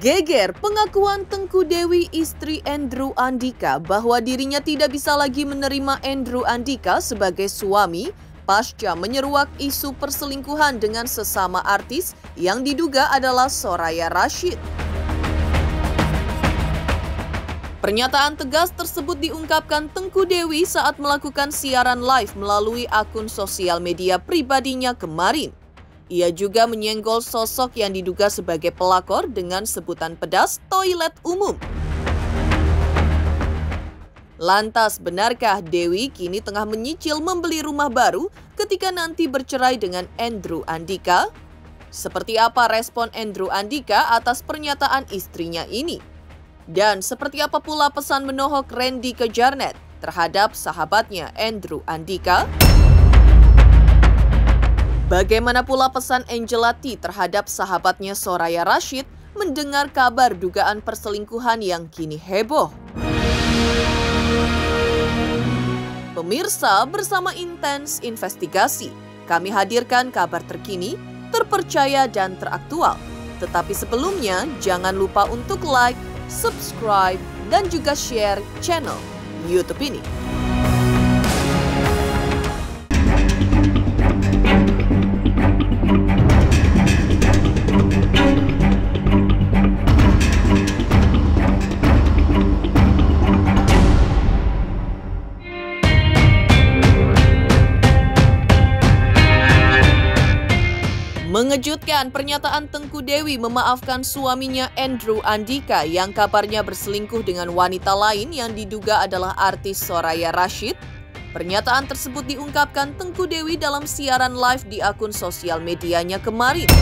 Geger pengakuan Tengku Dewi istri Andrew Andika bahwa dirinya tidak bisa lagi menerima Andrew Andika sebagai suami pasca menyeruak isu perselingkuhan dengan sesama artis yang diduga adalah Soraya Rashid. Pernyataan tegas tersebut diungkapkan Tengku Dewi saat melakukan siaran live melalui akun sosial media pribadinya kemarin. Ia juga menyenggol sosok yang diduga sebagai pelakor dengan sebutan pedas toilet umum. Lantas, benarkah Dewi kini tengah menyicil membeli rumah baru ketika nanti bercerai dengan Andrew Andika? Seperti apa respon Andrew Andika atas pernyataan istrinya ini? Dan seperti apa pula pesan menohok Randy Kejarnet terhadap sahabatnya Andrew Andika? Bagaimana pula pesan Angelati terhadap sahabatnya Soraya Rashid mendengar kabar dugaan perselingkuhan yang kini heboh? Pemirsa, bersama Intens Investigasi, kami hadirkan kabar terkini, terpercaya dan teraktual. Tetapi sebelumnya, jangan lupa untuk like, subscribe, dan juga share channel YouTube ini. Mengejutkan, pernyataan Tengku Dewi memaafkan suaminya Andrew Andika yang kabarnya berselingkuh dengan wanita lain yang diduga adalah artis Soraya Rashid. Pernyataan tersebut diungkapkan Tengku Dewi dalam siaran live di akun sosial medianya kemarin.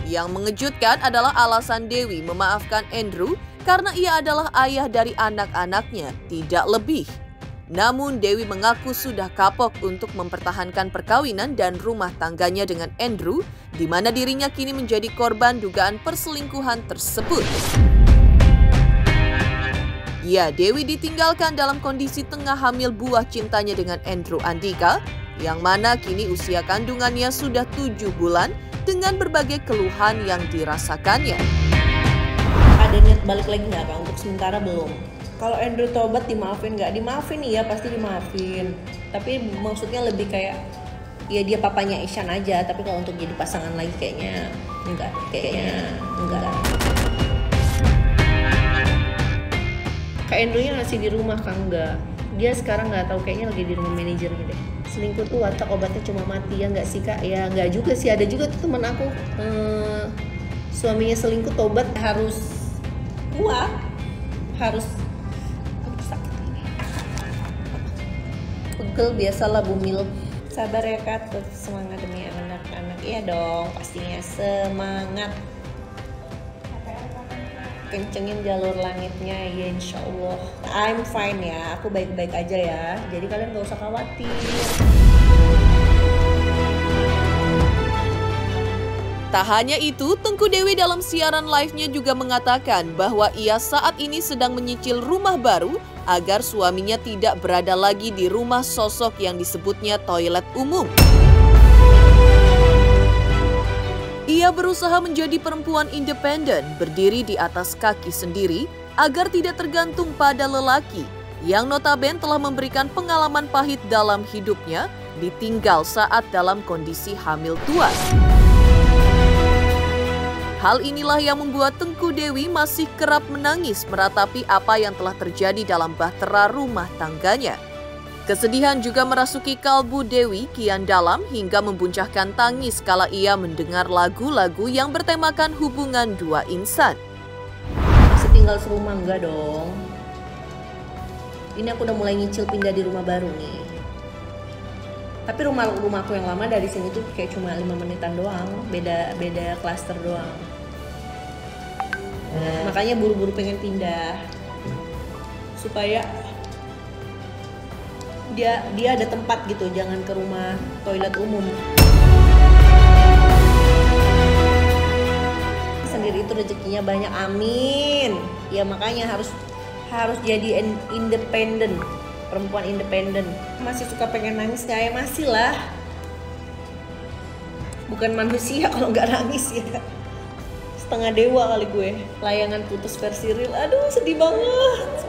Yang mengejutkan adalah alasan Dewi memaafkan Andrew karena ia adalah ayah dari anak-anaknya, tidak lebih. Namun Dewi mengaku sudah kapok untuk mempertahankan perkawinan dan rumah tangganya dengan Andrew, di mana dirinya kini menjadi korban dugaan perselingkuhan tersebut. Ya, Dewi ditinggalkan dalam kondisi tengah hamil buah cintanya dengan Andrew Andika, yang mana kini usia kandungannya sudah 7 bulan dengan berbagai keluhan yang dirasakannya. Ada niat balik lagi nggak Kak? Untuk sementara belum. Kalau Andrew tobat dimaafin nggak? Dimaafin, iya pasti dimaafin. Tapi maksudnya lebih kayak ya dia papanya Ishan aja. Tapi kalau untuk jadi pasangan lagi kayaknya enggak. Kak Andrewnya masih di rumah kan? Enggak. Dia sekarang nggak tahu, kayaknya lagi di rumah manajernya deh. Selingkuh tuh watak obatnya cuma mati, ya nggak sih Kak? Ya nggak juga sih. Ada juga tuh teman aku suaminya selingkuh tobat harus kuat, harus pegel, biasalah bumil. Sabar ya Kak, tetap semangat demi anak-anak. Iya dong, pastinya semangat. Kencengin jalur langitnya ya insya Allah. I'm fine ya, aku baik-baik aja ya. Jadi kalian gak usah khawatir. Tak hanya itu, Tengku Dewi dalam siaran live-nya juga mengatakan bahwa ia saat ini sedang menyicil rumah baru agar suaminya tidak berada lagi di rumah sosok yang disebutnya toilet umum. Ia berusaha menjadi perempuan independen, berdiri di atas kaki sendiri agar tidak tergantung pada lelaki yang notabene telah memberikan pengalaman pahit dalam hidupnya, ditinggal saat dalam kondisi hamil tua. Hal inilah yang membuat Tengku Dewi masih kerap menangis meratapi apa yang telah terjadi dalam bahtera rumah tangganya. Kesedihan juga merasuki kalbu Dewi kian dalam hingga membuncahkan tangis kala ia mendengar lagu-lagu yang bertemakan hubungan dua insan. Masih tinggal serumah enggak dong? Ini aku udah mulai nyicil pindah di rumah baru nih. Tapi rumahku yang lama dari sini tuh kayak cuma 5 menitan doang, beda klaster doang. Makanya buru-buru pengen pindah supaya dia ada tempat gitu, jangan ke rumah toilet umum. Sendiri itu rezekinya banyak, amin. Ya makanya harus jadi independen. Perempuan independen. Masih suka pengen nangis nggak ya? Masih lah. Bukan manusia kalau nggak nangis ya. setengah dewa kali gue. Layangan putus versi real, aduh sedih banget.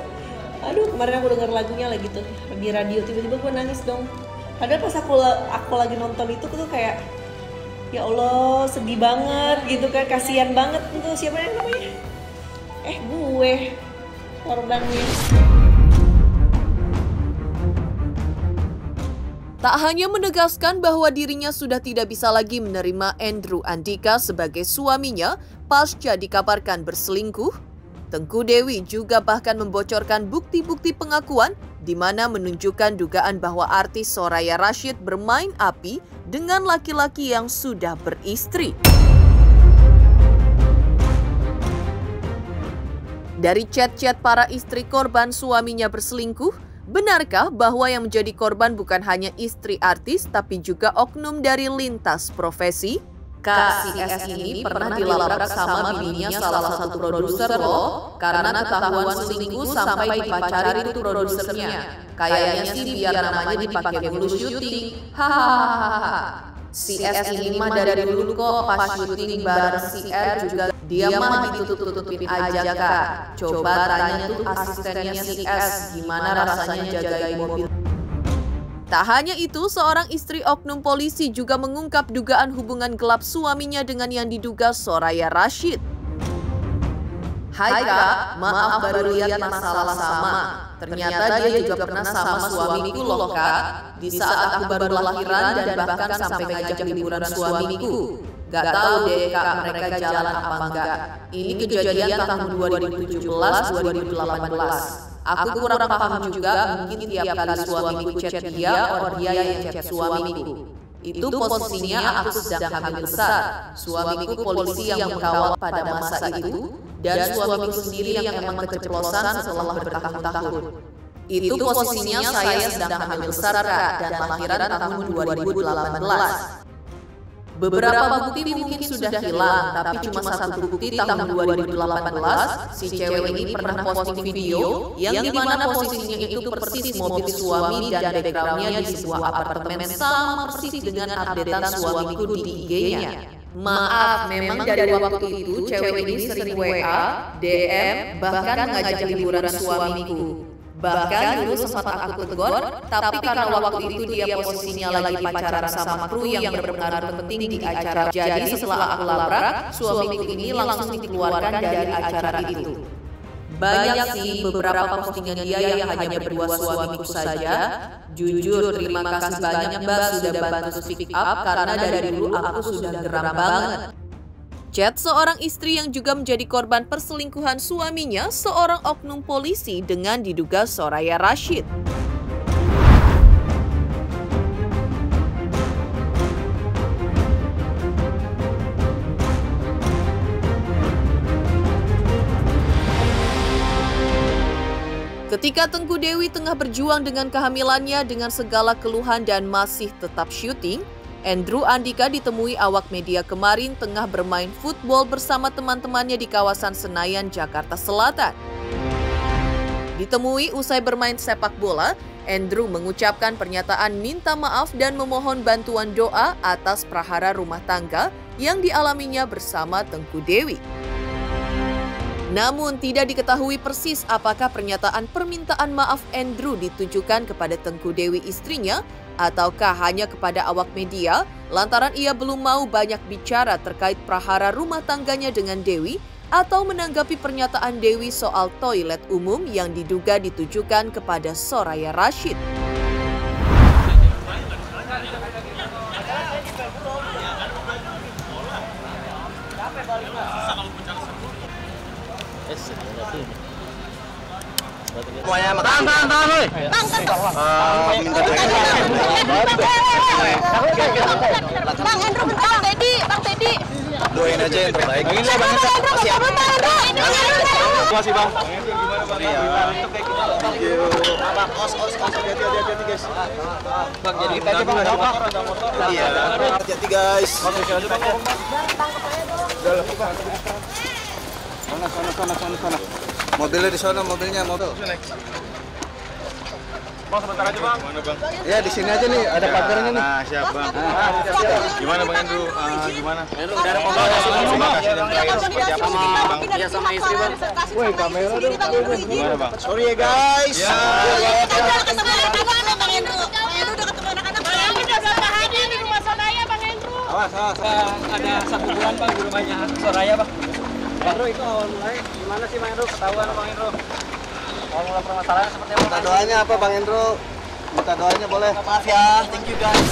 Aduh, kemarin aku denger lagunya lagi tuh di radio, tiba-tiba gue nangis dong. Padahal pas aku lagi nonton itu tuh kayak, ya Allah sedih banget gitu kan, kasihan banget tuh. Siapa yang namanya? Gue korbannya. Tak hanya menegaskan bahwa dirinya sudah tidak bisa lagi menerima Andrew Andika sebagai suaminya pasca dikabarkan berselingkuh, Tengku Dewi juga bahkan membocorkan bukti-bukti pengakuan di mana menunjukkan dugaan bahwa artis Soraya Rashid bermain api dengan laki-laki yang sudah beristri. Dari chat-chat para istri korban suaminya berselingkuh, benarkah bahwa yang menjadi korban bukan hanya istri artis tapi juga oknum dari lintas profesi? Kak si S ini pernah dilabrak sama bininya salah satu produser loh, karena ketahuan selingkuh sampai dipacarin itu produsernya. Kayaknya sih biar namanya dipakai mulu syuting. Hahaha. Si S ini mah dari dulu kok pas syuting bareng si R juga dia mah ditutup-tutupin aja Kak. Coba tanya tuh asistennya si S gimana rasanya jagain mobil. Tak hanya itu, seorang istri oknum polisi juga mengungkap dugaan hubungan gelap suaminya dengan yang diduga Soraya Rashid. Hai Kak, maaf baru lihat masalah sama. Ternyata dia juga pernah sama suamiku loh Kak. Di saat aku baru lahiran dan bahkan sampai ngajak liburan suamiku. Gak tahu deh Kak mereka jalan apa enggak. Ini kejadian tahun 2017-2018. Aku kurang paham juga, mungkin tiap kali suamiku chat dia, dia yang chat suamiku. Itu posisinya aku sedang hamil besar. Suamiku polisi yang mengawal pada masa itu, dan suamiku sendiri yang emang keceplosan setelah bertahun-tahun. Itu posisinya saya sedang hamil besar Kak, dan lahiran tahun 2018. Beberapa bukti mungkin sudah hilang, tapi cuma satu bukti tahun 2018, si cewek ini pernah posting video yang dimana posisinya itu persis mobil suami dan backgroundnya di sebuah apartemen sama persis dengan updatean suamiku di IG-nya. Maaf, memang dari waktu itu cewek ini sering WA, DM, bahkan ngajak liburan suamiku. Bahkan dulu sempat aku tegur, tapi karena waktu itu dia posisinya lagi pacaran sama kru yang berpengaruh penting di acara. Jadi setelah aku labrak, suamiku ini langsung dikeluarkan dari acara itu. Banyak sih beberapa postingan dia yang hanya berdua suamiku saja. Jujur, terima kasih banyak Mbak sudah bantu speak up karena dari dulu aku sudah geram banget. Chat seorang istri yang juga menjadi korban perselingkuhan suaminya, seorang oknum polisi dengan diduga Soraya Rashid. Ketika Tengku Dewi tengah berjuang dengan kehamilannya dengan segala keluhan dan masih tetap syuting, Andrew Andika ditemui awak media kemarin tengah bermain football bersama teman-temannya di kawasan Senayan, Jakarta Selatan. Ditemui usai bermain sepak bola, Andrew mengucapkan pernyataan minta maaf dan memohon bantuan doa atas prahara rumah tangga yang dialaminya bersama Tengku Dewi. Namun tidak diketahui persis apakah pernyataan permintaan maaf Andrew ditujukan kepada Tengku Dewi istrinya ataukah hanya kepada awak media lantaran ia belum mau banyak bicara terkait prahara rumah tangganya dengan Dewi atau menanggapi pernyataan Dewi soal toilet umum yang diduga ditujukan kepada Soraya Rashid. Semuanya tahan woi. Minta Bang Andrew bentar, Bang Teddy. doain aja yang terbaik. Masih Bang. Hati-hati guys. Bang jadi kita aja Bang ada apa? Iya. Hati-hati guys. Sana. Mobilnya di sana, mobil. Bang, sebentar aja bang. Gimana bang? Ya di sini aja nih, ada pagarnya nih. Nah, siap bang. Gimana bang Andrew? Gimana? Andrew, udah ada komunikasi belum bang? Seperti apa nih bang? Iya sama istri bang. Woi, kamera dong. Gimana bang? Sorry ya guys. Kita udah ketemu anak-anak Bang Andrew. Bang Andrew udah ketemu anak-anak. Bang udah berapa hari di rumah Soraya Bang Andrew? Awas. Ada 1 bulan bang di rumahnya Soraya bang. Bang Andrew itu awal mulai gimana sih Bang Andrew? Ketahuan Bang Andrew. Awal mula permasalahan seperti apa? Minta doanya apa Bang Andrew? Minta doanya boleh. Maaf ya, thank you guys.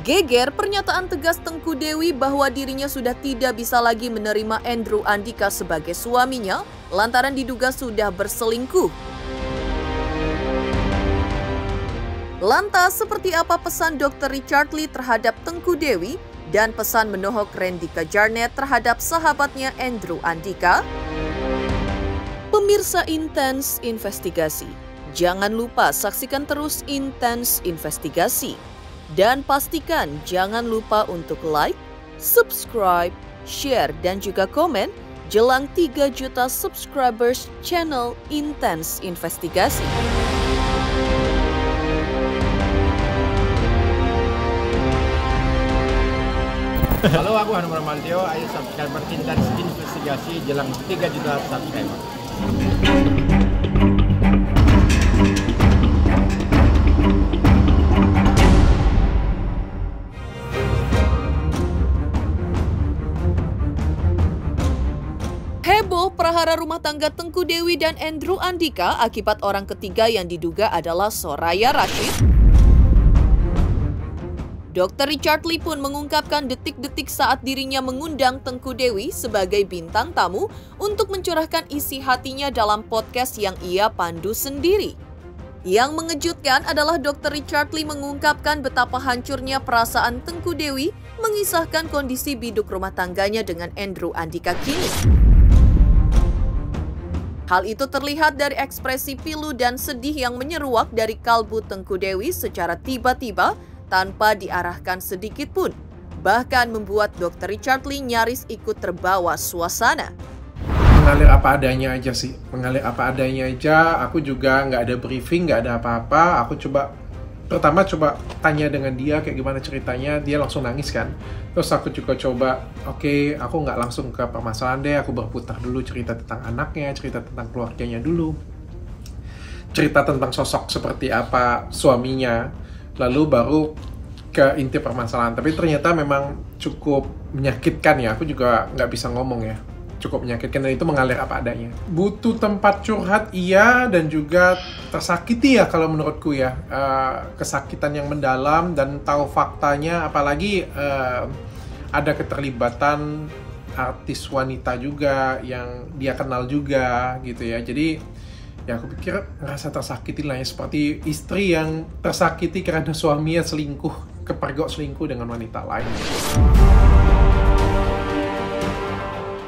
Geger pernyataan tegas Tengku Dewi bahwa dirinya sudah tidak bisa lagi menerima Andrew Andika sebagai suaminya lantaran diduga sudah berselingkuh. Lantas, seperti apa pesan Dr. Richard Lee terhadap Tengku Dewi dan pesan menohok Rendika Jarnet terhadap sahabatnya Andrew Andika? Pemirsa Intens Investigasi, jangan lupa saksikan terus Intens Investigasi. Dan pastikan jangan lupa untuk like, subscribe, share, dan juga komen jelang 3 juta subscribers channel Intens Investigasi. Halo, aku Hanum Ramantio, ayo subscriber Intens Investigasi jelang 3 juta subscriber. Heboh prahara rumah tangga Tengku Dewi dan Andrew Andika akibat orang ketiga yang diduga adalah Soraya Rashid. Dr. Richard Lee pun mengungkapkan detik-detik saat dirinya mengundang Tengku Dewi sebagai bintang tamu untuk mencurahkan isi hatinya dalam podcast yang ia pandu sendiri. Yang mengejutkan adalah Dr. Richard Lee mengungkapkan betapa hancurnya perasaan Tengku Dewi mengisahkan kondisi biduk rumah tangganya dengan Andrew Andika kini. Hal itu terlihat dari ekspresi pilu dan sedih yang menyeruak dari kalbu Tengku Dewi secara tiba-tiba tanpa diarahkan sedikit pun. Bahkan membuat Dr. Richard Lee nyaris ikut terbawa suasana. Mengalir apa adanya aja sih, mengalir apa adanya aja. Aku juga nggak ada briefing, nggak ada apa-apa. Aku pertama coba tanya dengan dia kayak gimana ceritanya, dia langsung nangis kan. Terus aku juga coba, oke, aku nggak langsung ke permasalahan deh, aku berputar dulu cerita tentang anaknya, cerita tentang keluarganya dulu. Cerita tentang sosok seperti apa suaminya, lalu baru ke inti permasalahan. Tapi ternyata memang cukup menyakitkan ya, aku juga nggak bisa ngomong ya. Cukup menyakitkan dan itu mengalir apa adanya. Butuh tempat curhat iya dan juga tersakiti ya kalau menurutku ya. Kesakitan yang mendalam dan tahu faktanya, apalagi ada keterlibatan artis wanita juga yang dia kenal juga gitu ya. Jadi ya aku pikir ngerasa tersakiti lah ya, seperti istri yang tersakiti karena suaminya selingkuh, kepergok selingkuh dengan wanita lain.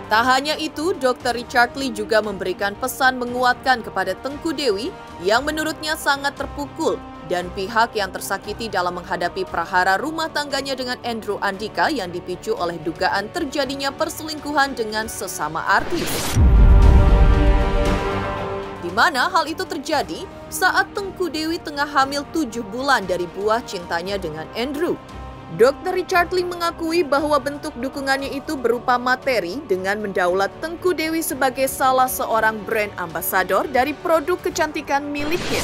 Tak hanya itu, Dr. Richard Lee juga memberikan pesan menguatkan kepada Tengku Dewi yang menurutnya sangat terpukul dan pihak yang tersakiti dalam menghadapi prahara rumah tangganya dengan Andrew Andika yang dipicu oleh dugaan terjadinya perselingkuhan dengan sesama artis. Di mana hal itu terjadi saat Tengku Dewi tengah hamil 7 bulan dari buah cintanya dengan Andrew. Dr. Richard Lee mengakui bahwa bentuk dukungannya itu berupa materi dengan mendaulat Tengku Dewi sebagai salah seorang brand ambassador dari produk kecantikan miliknya.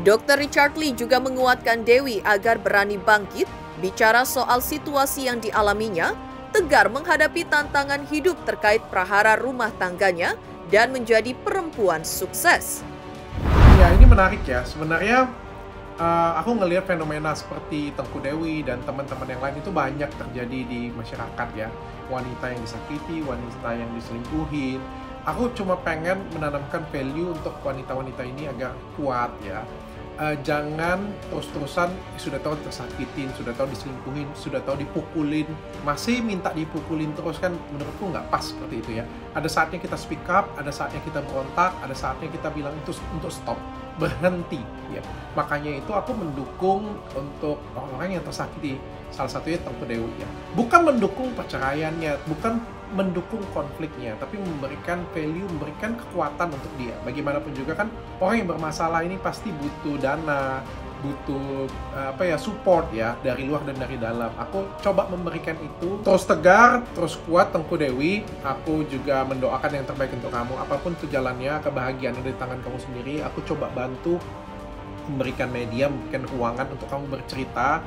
Dr. Richard Lee juga menguatkan Dewi agar berani bangkit, bicara soal situasi yang dialaminya, tegar menghadapi tantangan hidup terkait prahara rumah tangganya, dan menjadi perempuan sukses. Ya, ini menarik ya. Sebenarnya aku ngelihat fenomena seperti Tengku Dewi dan teman-teman yang lain itu banyak terjadi di masyarakat ya. Wanita yang disakiti, wanita yang diselingkuhin. Aku cuma pengen menanamkan value untuk wanita-wanita ini agar kuat ya. Jangan terus-terusan sudah tahu tersakitin, sudah tahu diselingkuhin, sudah tahu dipukulin, masih minta dipukulin terus, kan menurutku nggak pas seperti itu ya. Ada saatnya kita speak up, ada saatnya kita berontak, ada saatnya kita bilang itu untuk stop, berhenti ya. Makanya itu aku mendukung untuk orang-orang yang tersakiti, salah satunya Tengku Dewi ya. Bukan mendukung perceraiannya, bukan mendukung konfliknya, tapi memberikan value, memberikan kekuatan untuk dia. Bagaimanapun juga kan orang yang bermasalah ini pasti butuh dana, butuh support ya dari luar dan dari dalam. Aku coba memberikan itu. Terus tegar, terus kuat Tengku Dewi. Aku juga mendoakan yang terbaik untuk kamu. Apapun itu jalannya, kebahagiaan ada di tangan kamu sendiri. Aku coba bantu memberikan media, memberikan ruangan untuk kamu bercerita.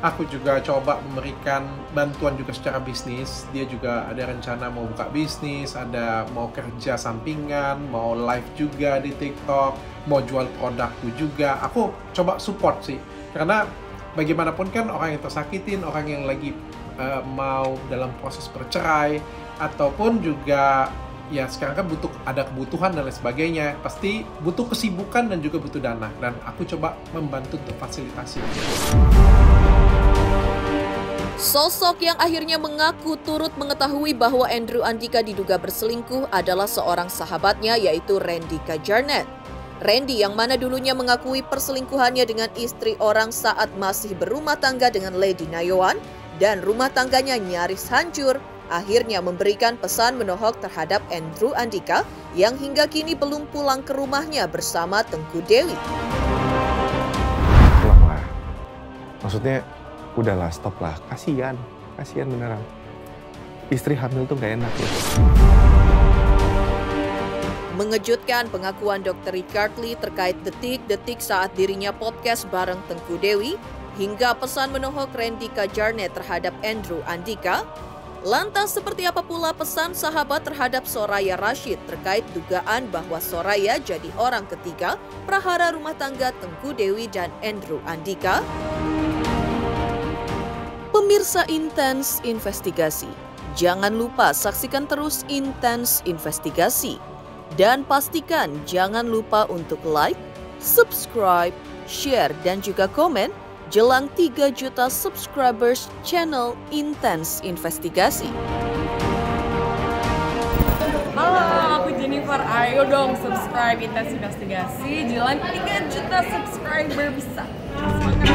Aku juga coba memberikan bantuan juga secara bisnis. Dia juga ada rencana mau buka bisnis, ada mau kerja sampingan, mau live juga di TikTok, mau jual produkku juga. Aku coba support sih, karena bagaimanapun kan orang yang tersakitin, orang yang lagi mau dalam proses bercerai, ataupun juga ya sekarang kan ada kebutuhan dan lain sebagainya, pasti butuh kesibukan dan juga butuh dana, dan aku coba membantu untuk fasilitasi. Sosok yang akhirnya mengaku turut mengetahui bahwa Andrew Andika diduga berselingkuh adalah seorang sahabatnya, yaitu Randy Kajarnet. Randy yang mana dulunya mengakui perselingkuhannya dengan istri orang saat masih berumah tangga dengan Lady Nayawan dan rumah tangganya nyaris hancur, akhirnya memberikan pesan menohok terhadap Andrew Andika yang hingga kini belum pulang ke rumahnya bersama Tengku Dewi. Pulang lah. Maksudnya udahlah, stop lah. Kasian beneran. Istri hamil tuh gak enak ya. Mengejutkan pengakuan Dr. Richard Lee terkait detik-detik saat dirinya podcast bareng Tengku Dewi, hingga pesan menohok Randy Kajarnet terhadap Andrew Andika. Lantas seperti apa pula pesan sahabat terhadap Soraya Rashid terkait dugaan bahwa Soraya jadi orang ketiga prahara rumah tangga Tengku Dewi dan Andrew Andika? Pemirsa Intens Investigasi, jangan lupa saksikan terus Intens Investigasi. Dan pastikan jangan lupa untuk like, subscribe, share, dan juga komen jelang 3 juta subscribers channel Intens Investigasi. Halo, aku Jennifer. Ayo dong subscribe Intens Investigasi jelang 3 juta subscriber bisa. Semangat.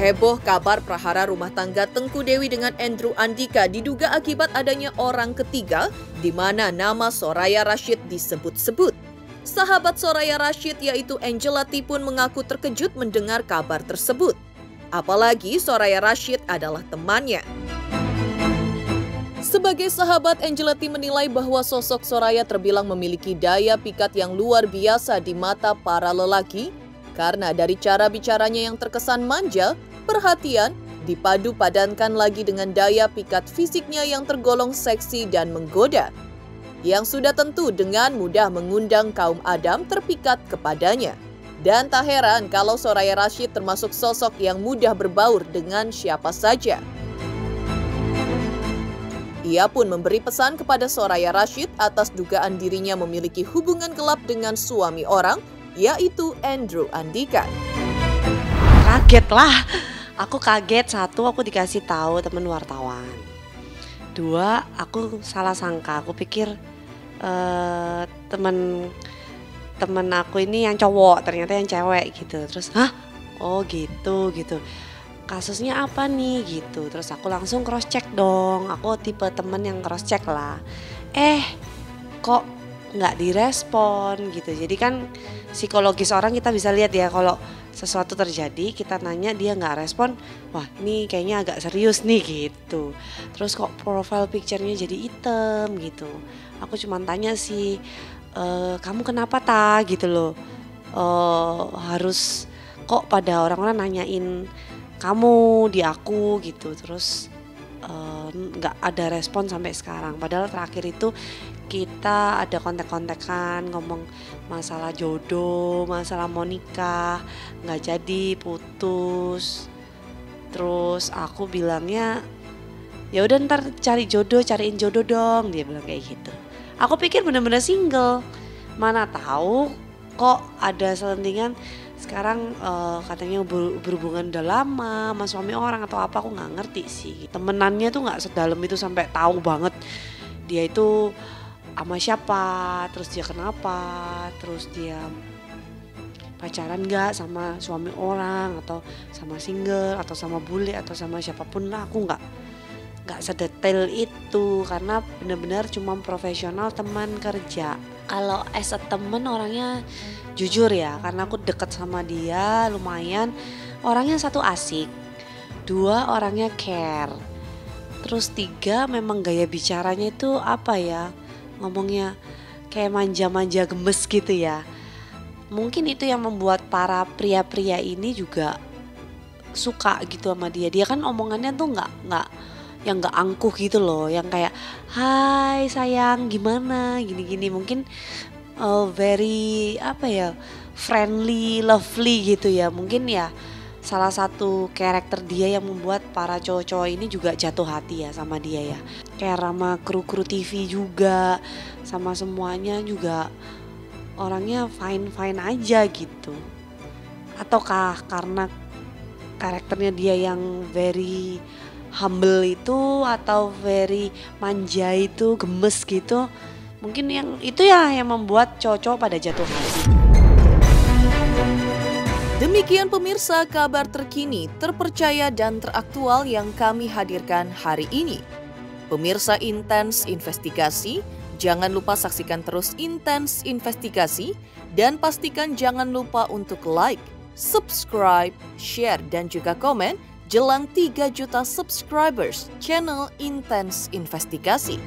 Heboh kabar prahara rumah tangga Tengku Dewi dengan Andrew Andika diduga akibat adanya orang ketiga di mana nama Soraya Rashid disebut-sebut. Sahabat Soraya Rashid yaitu Angelati pun mengaku terkejut mendengar kabar tersebut. Apalagi Soraya Rashid adalah temannya. Sebagai sahabat, Angelati menilai bahwa sosok Soraya terbilang memiliki daya pikat yang luar biasa di mata para lelaki karena dari cara bicaranya yang terkesan manja, perhatian, dipadu padankan lagi dengan daya pikat fisiknya yang tergolong seksi dan menggoda, yang sudah tentu dengan mudah mengundang kaum Adam terpikat kepadanya. Dan tak heran kalau Soraya Rashid termasuk sosok yang mudah berbaur dengan siapa saja. Ia pun memberi pesan kepada Soraya Rashid atas dugaan dirinya memiliki hubungan gelap dengan suami orang, yaitu Andrew Andika. Kaget lah. Aku kaget, 1, aku dikasih tahu temen wartawan. 2, aku salah sangka, aku pikir temen aku ini yang cowok, ternyata yang cewek gitu. Terus, oh gitu. Kasusnya apa nih gitu. Terus aku langsung cross check dong. Aku tipe temen yang cross check lah. Kok nggak direspon gitu. Jadi kan psikologis orang kita bisa lihat ya, kalau sesuatu terjadi kita nanya dia nggak respon, wah ini kayaknya agak serius nih gitu. Terus kok profile picture-nya jadi hitam gitu. Aku cuma tanya sih, kamu kenapa gitu loh. Harus kok pada orang-orang nanyain kamu di aku gitu. Terus nggak ada respon sampai sekarang. Padahal terakhir itu kita ada kontak-kontakan ngomong masalah jodoh, masalah mau nikah, nggak jadi, putus. Terus aku bilangnya ya udah ntar cariin jodoh dong, dia bilang kayak gitu. Aku pikir bener-bener single, mana tahu kok ada selentingan sekarang katanya berhubungan udah lama sama suami orang atau apa, aku nggak ngerti sih. Temenannya tuh nggak sedalam itu sampai tahu banget dia itu sama siapa, terus dia kenapa, terus dia pacaran nggak sama suami orang, atau sama single, atau sama bule, atau sama siapapun lah. Aku nggak sedetail itu karena benar-benar cuma profesional teman kerja. Kalau as a temen orangnya jujur ya, karena aku deket sama dia lumayan. Orangnya 1 asik, 2 orangnya care, terus 3 memang gaya bicaranya itu apa ya, ngomongnya kayak manja-manja gemes gitu ya. Mungkin itu yang membuat para pria-pria ini juga suka gitu sama dia. Dia kan omongannya tuh nggak angkuh gitu loh, yang kayak hai sayang gimana gini-gini. Mungkin very apa ya, friendly, lovely gitu ya. Mungkin ya salah satu karakter dia yang membuat para cowok-cowok ini juga jatuh hati ya sama dia ya. Kayak sama kru-kru TV juga, sama semuanya juga orangnya fine-fine aja gitu. Ataukah karena karakternya dia yang very humble itu, atau very manja itu, gemes gitu. Mungkin yang itu ya yang membuat cowok-cowok pada jatuh hati. Demikian pemirsa kabar terkini, terpercaya dan teraktual yang kami hadirkan hari ini. Pemirsa Intens Investigasi, jangan lupa saksikan terus Intens Investigasi dan pastikan jangan lupa untuk like, subscribe, share dan juga komen jelang 3 juta subscribers channel Intens Investigasi.